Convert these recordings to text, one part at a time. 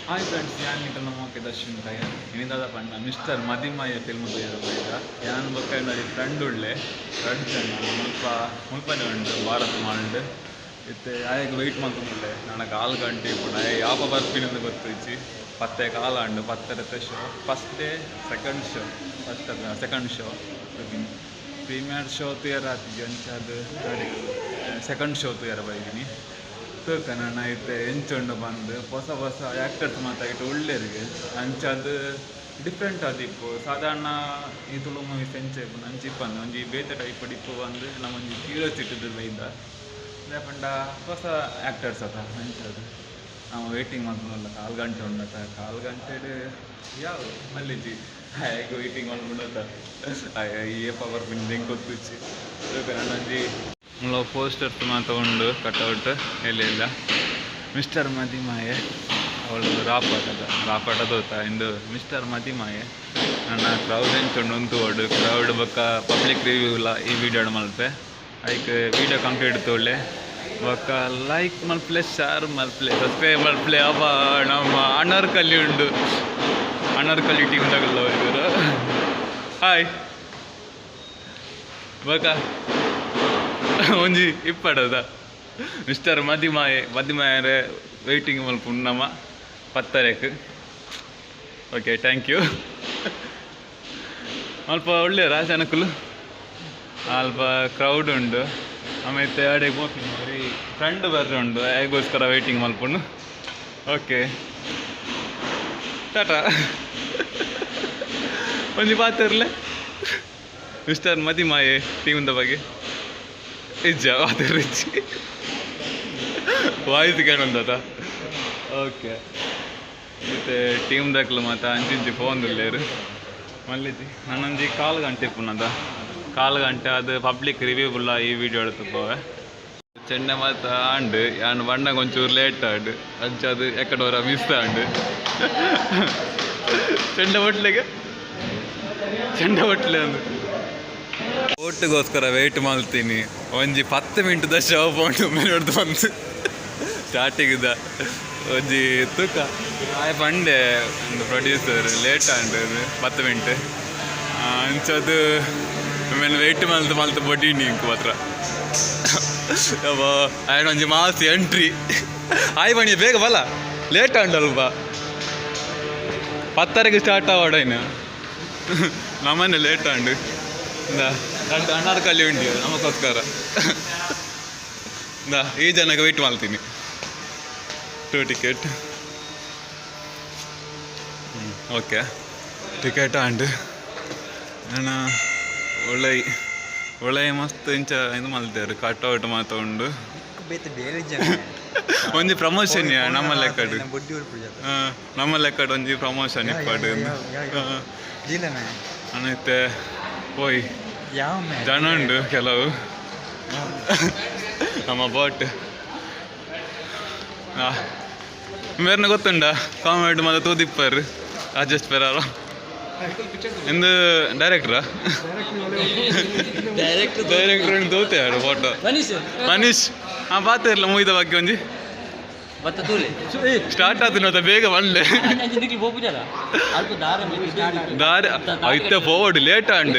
Hi friends, ಯಾನಿಕ ನಮ್ಮಕ್ಕೆ Darshan ಕೈಯ ಇನ್ನಿಂದ ಪಂಡ mister ಮದಿಮಯ್ಯ film ತೋರಿದ ಯಾನ್ ಬೊಕ್ಕ ಫ್ರೆಂಡ್ ಉಳ್ಳೆ ಫ್ರೆಂಡ್ ಚೆನ್ನ ಮುಲ್ಪನೆ ಉಂಡು ಭಾರತ್ ಮಾಲ್ಡ್ ಇತ್ತೆ ಆಯಗೆ ವೆಯ್ಟ್ ಮಾಡ್ಕೊಂಡ್ಲೆ ನನಗೆ 4 ಗಂಟೆ ಕೂಡ ಯಾಪ ಬರ್ಪಿನಿಂದ ಗೊತ್ತಿಚ್ಚಿ ಪತ್ತೆ ಕಾಲಾಂಡು ಪತ್ತರത്തെ show first day second show premiere show ತುಯರ ಆತಿದ್ವಿ ಅಂಚದು ಸೆಕೆಂಡ್ ಶೋ ತುಯರ ಬೈದಿನಿ ನಾನು ಐತೆ ಎಂಚುಂಡು ಬಂದು ಹೊಸ ಹೊಸ ಆ್ಯಕ್ಟರ್ಸ್ ಮಾತಾಡಿಟ್ಟು ಒಳ್ಳೆಯರಿಗೆ ಅಂಚದು ಡಿಫ್ರೆಂಟ್ ಆದಿಪ್ಪು ಸಾಧಾರಣ ಈ ತುಳು ಮೂವೀಸ್ ಎಂಚು ಅಂಚಿಪ್ಪಂದು ಒಂಜಿ ಬೇತೆ ಟೈಪ್ ಡಿಪ್ಪು ಬಂದು ನಮ್ಮೊಂದು ಕ್ಯೂರಿಯಾಸಿಟಿ ಬೈದ ಪಂಡ ಹೊಸ ಆ್ಯಕ್ಟರ್ಸ್ ಅದ ಅಂಚದು ನಾವು ವೇಟಿಂಗ್ ಮಾಡ್ಕೊಂಡಲ್ಲ 4 ಗಂಟೆ ಉಂಡತ 4 ಗಂಟೆ ಯಾವ ಮಲ್ಲಿಜಿ ಹೇಗೆ ವೇಟಿಂಗ್ ಮಾಡ್ಕೊಂಡತ ಏ ಪವರ್ ಪಿನ್ ಹೆಂಗೆ ಗೊತ್ತಿಚ್ಚಿ ನನ್ನೊಂಜಿ ಪೋಸ್ಟರ್ಸ್ ಮಾತೊಂಡು ಕಟ್ಔಟ್ ಎಲ್ಲ ಮಿಸ್ಟರ್ ಮದಿಮಾಯೆ ಅವಳು ರಾಪಾಟ ತೋತ ಇಂದು ಮಿಸ್ಟರ್ ಮದಿಮಾಯೆ ನನ್ನ ಕ್ರೌಡ್ ಎಂಚುಂಡು ಉಂತುವಡು ಕ್ರೌಡ್ ಬೊಕ್ಕ ಪಬ್ಲಿಕ್ ರಿವ್ಯೂಲ ಈ ವಿಡಿಯೋ ಮಲ್ಪೆ ಐಕ್ ವಿಡಿಯೋ ಕಂಪ್ಲೀಟ್ ತೋಳೆ ಬೊಕ್ಕ ಲೈಕ್ ಮಲ್ಪ್ಲೆ ಶೇರ್ ಮಲ್ಪ್ಲೆ ಸಬ್ಸ್ಕ್ರೈಬ್ ಮಲ್ಪ್ಲೆ ಅವ ನಮ್ಮ ಅನರ್ಕಲಿ ಉಂಡು ಅನರ್ಕಲಿ ಟೀಮ್ದಾಗಲ್ಲ ಇವರು ಹಾಯ್ ಬೊಕ್ಕ ಒಂಜಿ ಇಪ್ಪಡದ ಮಿಸ್ಟರ್ ಮದಿಮಾಯರೆ ವೆಯ್ಟಿಂಗ್ ಮಲ್ಪ ನಮ್ಮ ಪತ್ತರೆಕ್ ಓಕೆ ಥ್ಯಾಂಕ್ ಯು ಅಲ್ಪ ಒಳ್ಳೆ ರಾಜನಕುಲು ಅಲ್ಪ ಕ್ರೌಡ್ ಉಂಡು ಆಮೇಲೆ ಅಡೆಗೆ ಹೋಗ್ತೀನಿ ಬರೀ ಫ್ರೆಂಡ್ ಬರ್ರೆ ಉಂಡು ಹೇಗೋಸ್ಕರ ವೆಯ್ಟಿಂಗ್ ಮಲ್ಪುಂಡು ಓಕೆ ಟಾಟಾ ಒಂಜಿ ಪಾತಿರ್ಲೆ ಮಿಸ್ಟರ್ ಮದಿಮಾಯೆ ಟೀಮ್ದ ಬಗ್ಗೆ ಇಜ್ಜ ರಿಚ್ ವಾಯ್ಸ್ ಕೇಳಂತ ಓಕೆ ಮತ್ತು ಟೀಮ್ ದಕ್ಲು ಮತ್ತು ಅಂಚಿಂಚಿ ಫೋನ್ ಇಲ್ಲೇರು ಮಲ್ಲಿಜಿ ನನ್ನೊಂಜಿ 4 ಗಂಟೆ ಪುನದ 4 ಗಂಟೆ ಅದು ಪಬ್ಲಿಕ್ ರಿವ್ಯೂ ಬುಲ್ಲ ಈ ವಿಡಿಯೋ ಎಡ್ತುಪ್ಪವೆ ಚೆಂಡೆ ಮಾತ ಆಂಡು ಯಾನ್ ಬಣ್ಣಗೆ ಒಂಚೂರು ಲೇಟ್ ಆಂಡು ಅಂಚದು ಎಕ್ಕಡವರ ಮಿಸ್ ಆಂಡು ಚೆಂಡೆ ಒಟ್ಲೆ ಅಂದು ಓಟ್ಗೋಸ್ಕರ ವೆಯ್ಟ್ ಮಾಡ್ತೀನಿ ಒಂಜಿ 10 ಮಿನಿಟ್ದ ಶೋ ಪೌಂಡು ಮೇಲೊಡ್ದು ಬಂದು ಸ್ಟಾರ್ಟಿಂಗ್ದ ಒಂಜಿ ತೂಕ ಆಯ್ ಪಂಡೆ ಒಂದು ಪ್ರೊಡ್ಯೂಸರ್ ಲೇಟ್ ಆಂಡು 10 ಮಿನಿಟ್ ಅಂಚದು ಆಮೇಲೆ ವೆಯ್ಟ್ ಮಲ್ತು ಬೊಡೀನಿ ಇಂಕ್ ಮಾತ್ರ ಆಯ್ನ ಒಂಜಿ ಮಾಸ್ ಎಂಟ್ರಿ ಆಯ್ ಬಣಿ ಬೇಗ ಬಲ ಲೇಟ್ ಆಂಡಲ್ಪ 10 ಸ್ಟಾರ್ಟ್ ಆವಾಡೈನ ನಮ್ಮನೆ ಲೇಟ್ ಆಂಡು ಅನಾರ್ಕಲಿ ಉಂಟು ನಮಗೋಸ್ಕರ ಈ ಜನಕ್ಕೆ ವೆಯ್ಟ್ ಮಾಡ್ತೀನಿ 2 ಟಿಕೆಟ್ ಓಕೆ ಟಿಕೆಟ್ ಆಂಡು ನಾನು ಒಳ್ಳೆ ಮಸ್ತ್ ಇಂಚ ಇದು ಮಲ್ತೇರು ಕಟ್ಔಟ್ ಮಾತೊಂಡು ಒಂಜಿ ಪ್ರಮೋಷನ್ ನಮ್ಮ ಲೆಕ್ಕಡು ಒಂಜಿ ಪ್ರಮೋಷನ್ ಇಪ್ಪಡು ಅನ್ನೈತೆ ಹೋಯ್ ಜನ ಉಂಡು ಕೆಲವು ನಮ್ಮ ಬೋಟ್ ಮೇರ್ನ ಗೊತ್ತುಂಡ ಕಾಮೆಂಟ್ ಮತ್ತೆ ತೂದಿಪ್ಪರು ಅಡ್ಜಸ್ಟ್ ಪೆರಾರ ಎಂದು ಡೈರೆಕ್ಟ್ರಾ ತೋತೆ ಫೋಟೋ ಮನೀಶ್ ಪಾತಿರ್ಲ ಮುಗಿದ ಬಗ್ಗೆ ಒಂಜಿ ಸ್ಟಾರ್ಟ್ ಆತ ಬೇಗ ಬಂದ್ಲೆ ದಾರಿ ಐತೆ ಫೋರ್ಡ್ ಲೇಟ್ ಆಂಡ್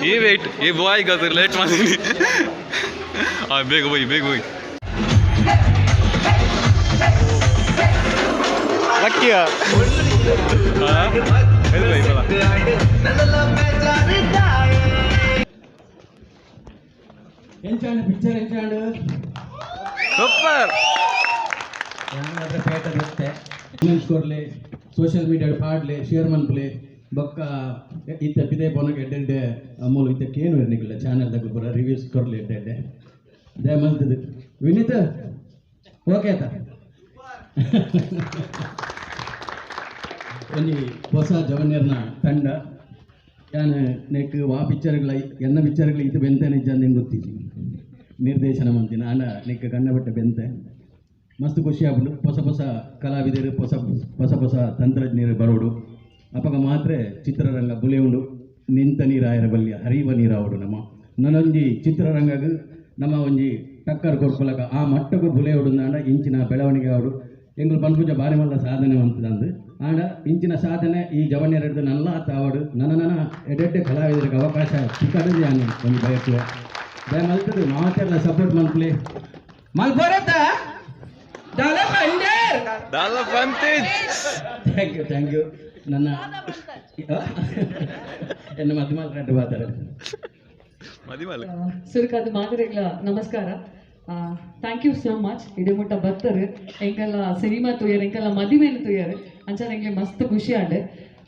ಈ ವೇಟ್ ಈ ಬಾಯ್ಗೆ ಅದು ಲೇಟ್ ಮಾಡೀನಿ ಬೇಗ ಹೋಯ್ ಲಕ್ಕಿಯ ಎಂಚಾಂಡು ಪಿಕ್ಚರ್ ಎಂಚಾಂಡು ಸೂಪರ್ ಪೇಟ ದತ್ತೆ ಕೊರ್ಲೆ ಸೋಷಿಯಲ್ ಮೀಡಿಯಾ ಪಾಡ್ಲೆ ಶೇರ್ ಮನ್ಪುಲೆ ಬೊಕ್ಕ ಇತ್ತ ಬಿದೆ ಪೊನಗೆ ಎಡ್ಡೆ ಅಮ್ಮಲು ಇತ್ತಕ್ಕೇನು ಇರಲಿಲ್ಲ ಚಾನಲ್ದಾಗ ಪೂರ ರಿವ್ಯೂಸ್ ಕೊರ್ಲೆ ಎಡ್ಡೆ ದಯಮಲ್ತದು ವಿನೀತ್ ಓಕೆ ಆತ ಒಂಜಿ ಹೊಸ ಜವನ್ಯರ್ನ ತಂಡ ಯಾನ್ ನೆಕ್ ವಾ ಪಿಕ್ಚರ್ಗಳ ಎನ್ನ ಪಿಕ್ಚರ್ಗಳು ಇದು ಬೆಂತೆ ನಿಜ ನಿಂಗೆ ಗೊತ್ತಿದ್ದಿ ನಿರ್ದೇಶನ ಮಂತಿನ ಆಂಡ ನೆಕ್ ಕಣ್ಣಬಟ್ಟೆ ಬೆಂತೆ ಮಸ್ತ್ ಖುಷಿ ಆಗ್ಬಿಟ್ಟು ಹೊಸ ಕಲಾವಿದರು ಹೊಸ ತಂತ್ರಜ್ಞರು ಬರೋಡು ಅಪಗ ಮಾತ್ರ ಚಿತ್ರರಂಗ ಬುಲೆ ಉಂಡು ನಿಂತ ನೀರಾಯರ ಬಲ್ಯ ಹರಿವ ನೀರಾವಡು ನನ್ನೊಂಜಿ ಚಿತ್ರರಂಗಗ ನಮ್ಮ ಒಂಜಿ ಟಕ್ಕರ್ ಕೊರ್ಕೊಲಕ ಆ ಮಟ್ಟಗೂ ಬುಲೆ ಉಡುಂದಾಂಡ ಇಂಚಿನ ಬೆಳವಣಿಗೆ ಅವರು ಎಂಗಳು ಪನ್ಪುಜ ಬಾರಿ ಮಲ್ಲ ಸಾಧನೆ ಅಂತಂದು ಆಂಡ ಇಂಚಿನ ಸಾಧನೆ ಈ ಜವನ್ಯರದ್ದು ನಲ್ಲ ತಾವಡು ನನ್ನ ಎಡೆಡ್ಡೆ ಕಲಾವಿದರಿಗೆ ಅವಕಾಶ ಸಿಕ್ಕದು ನಾನು ಒಂದು ಬಯಸುವ ದಯ ಮಲ್ತದು ಮಾತೆಲ್ಲ ಸಪೋರ್ಟ್ ಮಲ್ಪಲೆ ಮಲ್ಪರತ್ತ ಥ್ಯಾಂಕ್ ಯು ನನ್ನ ಎನ್ನ ಮದ್ದು ಮಾತಾಡಿ ಮಾತಾಡೋದು ಸುರುಕಾದ ಮಾದರಿಗಳ ನಮಸ್ಕಾರ. Thank you so much. ಇಡೀ ಮುಟ್ಟ ಬರ್ತಾರೆ ಎಂಗೆಲ್ಲ ಸಿನಿಮಾ ತುಯ್ಯರು ಎಂಗೆಲ್ಲ ಮದುವೆನ ತುಯ್ಯರು ಅಂಚಾದ ಎಂಗೆ ಮಸ್ತ್ ಖುಷಿ ಆಂಡೆ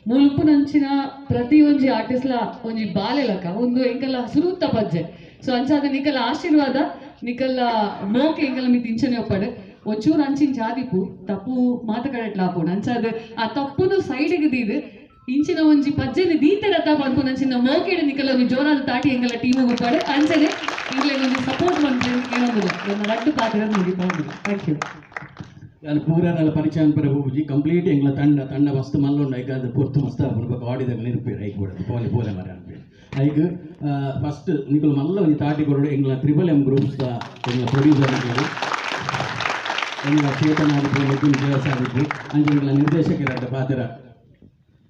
ಮುಲ್ಪು ನಂಚಿನ ಪ್ರತಿ ಒಂಜಿ ಆರ್ಟಿಸ್ಟ್ಲ ಒಂಜಿ ಬಾಲೆಲಕ ಒಂದು ಎಂಗೆಲ್ಲ ಸುರುತ್ತ ಪಜ್ಜೆ ಸೊ ಅಂಚಾದ ನಿಕಲ್ಲ ಆಶೀರ್ವಾದ ನಿಕಲ್ಲ ಮೋಕೆ ಎಂಗೆಲ್ಲ ಮಿ ತಿಂಚನೆ ಒಪ್ಪಡೆ ಒಂಚೂರು ಅಂಚಿನ ಜಾದಿಪು ತಪ್ಪು ಮಾತುಕಡಟ್ಲ ಹಾಕೋಣ ಅಂಚಾದ ಆ ತಪ್ಪುನು ಸೈಡಿಗೆ ದೀದು ಇಂಚಿನ ಒಂಜಿ ಪಜ್ಜೆನ ದೀತೆರತ್ತ ಪನ್ಪುನ ಅಂಚಿನ ಮೋಕೆಡೆ ನಿಕಲ್ಲ ಒಂದು ಜೋರಾದ ತಾಟಿ ಎಂಗೆಲ್ಲ ಟೀಮ್ ಒಪ್ಪಾಡೆ ಅಂಚನೆ ಇಂಗ್ಲೆ ಒಂದು ಸಪೋರ್ಟ್ ಮಾಡ್ತೀನಿ ಏನೊಂದಿಲ್ಲ ನನ್ನ ರಟ್ಟು ಪಾತ್ರ ಮುಗಿಕೊಂಡು. Thank you. ನಾನು ಪೂರನೆಲ್ಲ ಪರಿಚಯ ಬರಬಹುದು ಕಂಪ್ಲೀಟ್ ಎಂಗ್ಲ ತಂಡ ಮಸ್ತ್ ಮಲ್ಲೊಂಡು ಐಕಾದ ಪೊರ್ತು ಮಸ್ತ್ ಬರ್ಬೇಕು ಆಡಿದಾಗ ನಿರ್ಪೇರು ಐಕ್ ಬಿಡೋದು ಪೋಲೆ ಮರ ಅನ್ಪೇರು ಐಕ್ ಫಸ್ಟ್ ನಿಕಲು ಮಲ್ಲ ಒಂದು ತಾಟಿ ಕೊಡೋಡು ಎಂಗ್ಲ ತ್ರಿಬಲ್ ಎಂ ಗ್ರೂಪ್ಸ್ ಎಂಗ್ಲ ಪ್ರೊಡ್ಯೂಸರ್ ಆಗಿದ್ದು ಎಂಗ್ಲ ಚೇತನ ಆಗಿದ್ದು ಮಿಥುನ್ ಜಯಸ್ ಆಗಿದ್ದು ಅಂಚೆ ಎಂಗ್ಲ ನಿರ್ದೇಶಕರಾದ ಪಾತ್ರ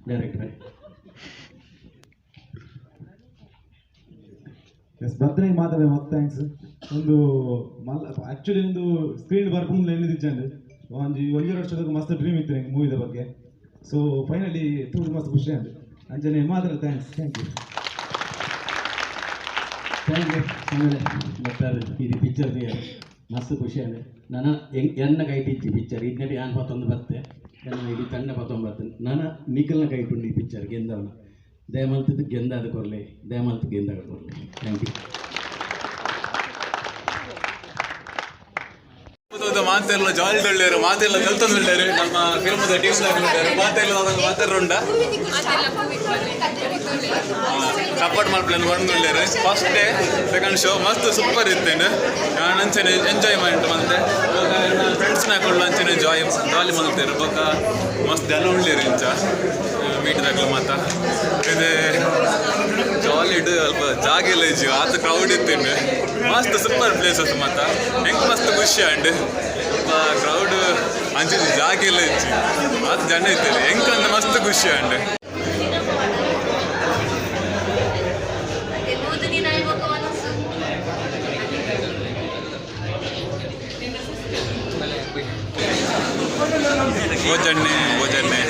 ಡೈರೆಕ್ಟರ್ ಎಸ್ ಬರ್ತ್ಡೇಗೆ ಮಾತಾಡ ಮತ್ತೆ ಥ್ಯಾಂಕ್ಸ್ ಒಂದು ಮಲ್ಲ ಆ್ಯಕ್ಚುಲಿ ಒಂದು ಸ್ಕ್ರೀನ್ ಬರ್ಕೊಂಡು ಎಲ್ಲಿದ್ದಂಡು ಒಂಜಿ ಒಂಜೆರಡು ವರ್ಷದಾಗ ಮಸ್ತ್ ಡ್ರೀಮ್ ಇತ್ತು ನಂಗೆ ಮೂವಿದ ಬಗ್ಗೆ ಸೊ ಫೈನಲಿ ತುಂಬ ಮಸ್ತ್ ಖುಷಿ ಅಂದು ಅಂಜನೆ ಮಾತ್ರ ಥ್ಯಾಂಕ್ಸ್ ಥ್ಯಾಂಕ್ ಯು ಆಮೇಲೆ ಬರ್ತಾರೆ ಇದು ಪಿಕ್ಚರ್ ಮಸ್ತ್ ಖುಷಿ ಅಂದರೆ ನಾನು ಎನ್ನ ಕೈಟ್ ಇಚ್ಚಿ ಪಿಕ್ಚರ್ ಇದನ್ನೇ ಯಾನ್ ಪತ್ತೊಂದು ಬತ್ತೆ ಎನ್ನ ಇಡೀ ತಂಡ ಪತ್ತೊಂಬತ್ತು ನಾನು ನಿಖಲ್ನ ಕೈಟ್ ಉಂಡು ಈ ಪಿಕ್ಚರ್ ಗೆಂದವನು ದಯಮಲ್ತದ್ದು ಗೆಂದಾದ ಕೊರಲೆ ದಯಮಲ್ತು ಗೆಂದಾದ ಕೊರಲೆ ಥ್ಯಾಂಕ್ ಯು. ಮಾತೆಲ್ಲ ಜಾಲಿ ಒಳ್ಳೆಯರು ಮಾತೆಲ್ಲ ಕಲ್ತೊಂದು ಒಳ್ಳೆಯರು ನಮ್ಮ ಫಿಲ್ಮದ ಟೀಮ್ದಾಗ ಒಳ್ಳೆಯರು ಮಾತೆಲ್ಲ ಮಾತಾಡ್ರುಂಡ ಸಪೋರ್ಟ್ ಮಾಡ್ಪ್ಲೇನ್ ಬಂದು ಒಳ್ಳೆಯರು ಫಸ್ಟ್ ಡೇ ಸೆಕೆಂಡ್ ಶೋ ಮಸ್ತ್ ಸೂಪರ್ ಇತ್ತೇನು ನಾನು ಅಂಚನೆ ಎಂಜಾಯ್ಮೆಂಟ್ ಮತ್ತೆ ಫ್ರೆಂಡ್ಸ್ನ ಕೊಳ್ಳು ಅಂಚನೆ ಜಾಲಿ ಮಲ್ತೇರು ಬೊಕ್ಕ ಮಸ್ತ್ ಜನ ಒಳ್ಳೆಯರು ಇಂಚ ಮೀಟ್ದಾಗಲು ಮಾತ ಇದು ಜಾಲಿ ಇಡು ಅಲ್ಪ ಜಾಗ ಇಲ್ಲ ಇಜ್ಜಿ ಆತ ಕ್ರೌಡ್ ಇತ್ತೇನು ಮಸ್ತ್ ಸೂಪರ್ ಪ್ಲೇಸಸ್ ಮಾತ ಹೆಂಗೆ ಮಸ್ತ್ ಖುಷಿ ಅಂಡ್ ಕ್ರೌಡ್ ಅಂಚಿದ್ದು ಜಾಗ ಇಲ್ಲ ಇಜ್ಜಿ ಆತ ಜನ ಇತ್ತೇನೆ ಹೆಂಗಂದ್ರೆ ಮಸ್ತ್ ಖುಷಿ ಅಂಡ್ ಭೋಜನ್ನೆ